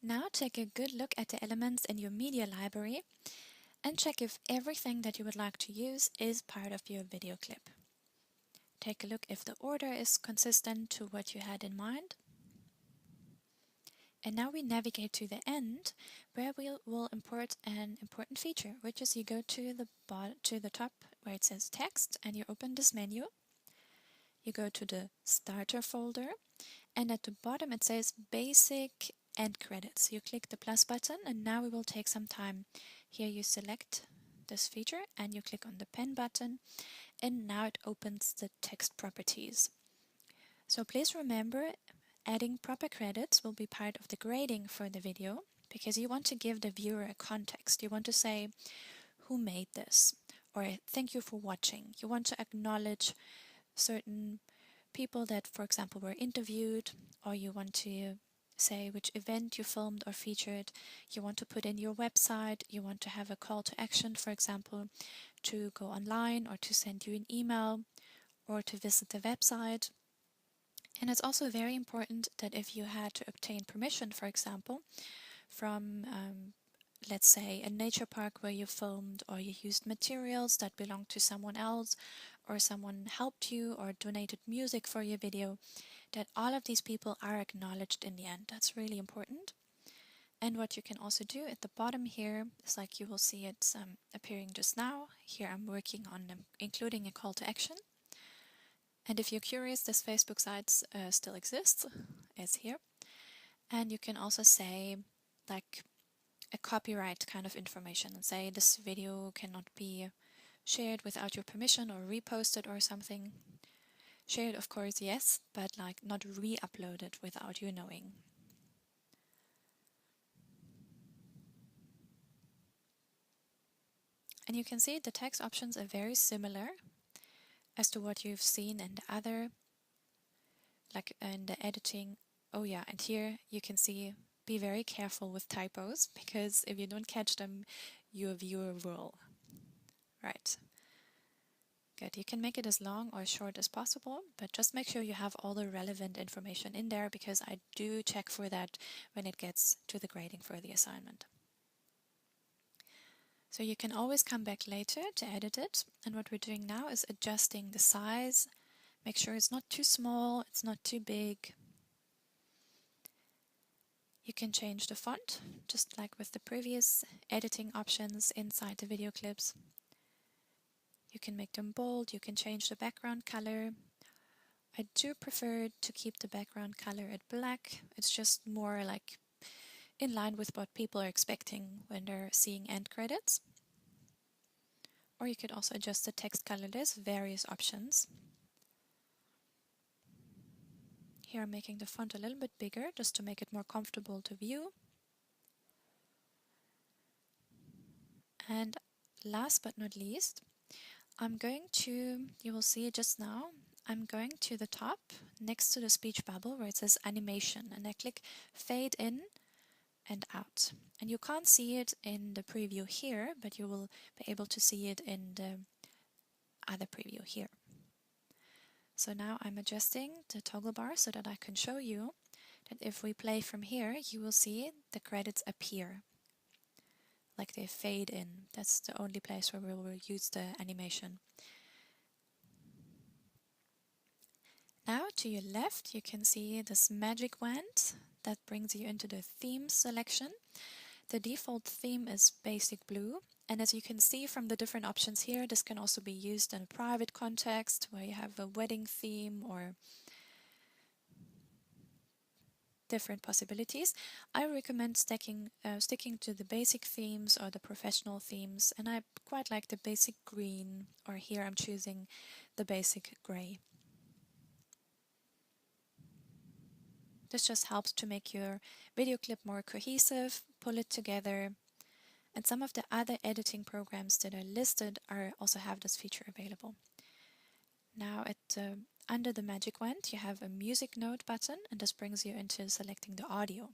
Now take a good look at the elements in your media library and check if everything that you would like to use is part of your video clip. Take a look if the order is consistent to what you had in mind. And now we navigate to the end, where we will import an important feature, which is you go to the top where it says text and you open this menu. You go to the starter folder and at the bottom it says basic end credits. You click the plus button and now we will take some time. Here you select this feature and you click on the pen button and now it opens the text properties. So please remember, adding proper credits will be part of the grading for the video because you want to give the viewer a context. You want to say who made this or thank you for watching. You want to acknowledge certain people that, for example, were interviewed, or you want to say which event you filmed or featured. You want to put in your website. You want to have a call to action, for example, to go online or to send you an email or to visit the website. And it's also very important that if you had to obtain permission, for example, from let's say a nature park where you filmed or you used materials that belonged to someone else or someone helped you or donated music for your video, that all of these people are acknowledged in the end. That's really important. And what you can also do at the bottom here is like you will see it appearing just now. Here I'm working on including a call to action. And if you're curious, this Facebook site still exists. It's here. And you can also say like a copyright kind of information and say this video cannot be shared without your permission or reposted or something. Shared, of course, yes, but like not re-uploaded without you knowing. And you can see the text options are very similar as to what you've seen in the other, like in the editing. Oh yeah, and here you can see, be very careful with typos, because if you don't catch them, your viewer will. Right. Good. You can make it as long or short as possible, but just make sure you have all the relevant information in there, because I do check for that when it gets to the grading for the assignment. So you can always come back later to edit it, and what we're doing now is adjusting the size. Make sure it's not too small, it's not too big. You can change the font, just like with the previous editing options inside the video clips. You can make them bold, you can change the background color. I do prefer to keep the background color at black. It's just more like in line with what people are expecting when they're seeing end credits. Or you could also adjust the text color. There's various options. Here I'm making the font a little bit bigger just to make it more comfortable to view. And last but not least, I'm going to, you will see just now, I'm going to the top next to the speech bubble where it says animation, and I click fade in and out. And you can't see it in the preview here, but you will be able to see it in the other preview here. So now I'm adjusting the toggle bar so that I can show you that if we play from here, you will see the credits appear. Like they fade in. That's the only place where we will use the animation. Now to your left, you can see this magic wand that brings you into the theme selection. The default theme is basic blue, and as you can see from the different options here, this can also be used in a private context where you have a wedding theme or different possibilities. I recommend sticking to the basic themes or the professional themes, and I quite like the basic green, or here I'm choosing the basic gray. This just helps to make your video clip more cohesive, pull it together. And some of the other editing programs that are listed also have this feature available. Now under the magic wand you have a music note button, and this brings you into selecting the audio.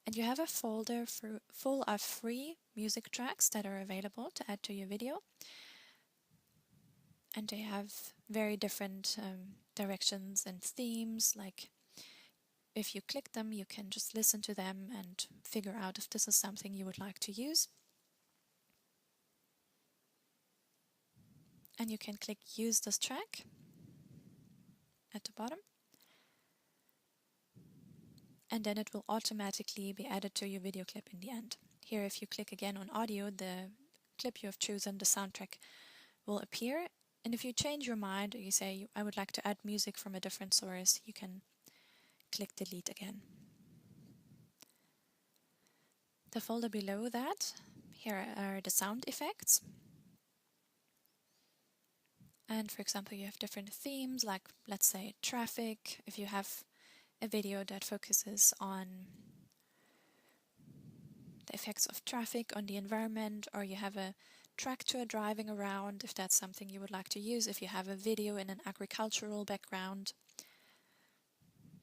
And you have a folder full of free music tracks that are available to add to your video. And they have very different directions and themes, like if you click them, you can just listen to them and figure out if this is something you would like to use. And you can click Use this track at the bottom. And then it will automatically be added to your video clip in the end. Here, if you click again on audio, the clip you have chosen, the soundtrack, will appear. And if you change your mind, or you say, I would like to add music from a different source, you can click delete again. The folder below that, here are the sound effects. And for example, you have different themes, like let's say traffic. If you have a video that focuses on the effects of traffic on the environment, or you have a tractor driving around, if that's something you would like to use. If you have a video in an agricultural background,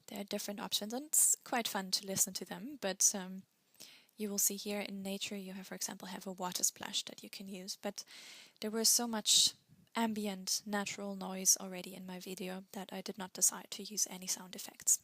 there are different options, and it's quite fun to listen to them. But you will see here in nature, you have, for example, have a water splash that you can use. But there was so much ambient natural noise already in my video that I did not decide to use any sound effects.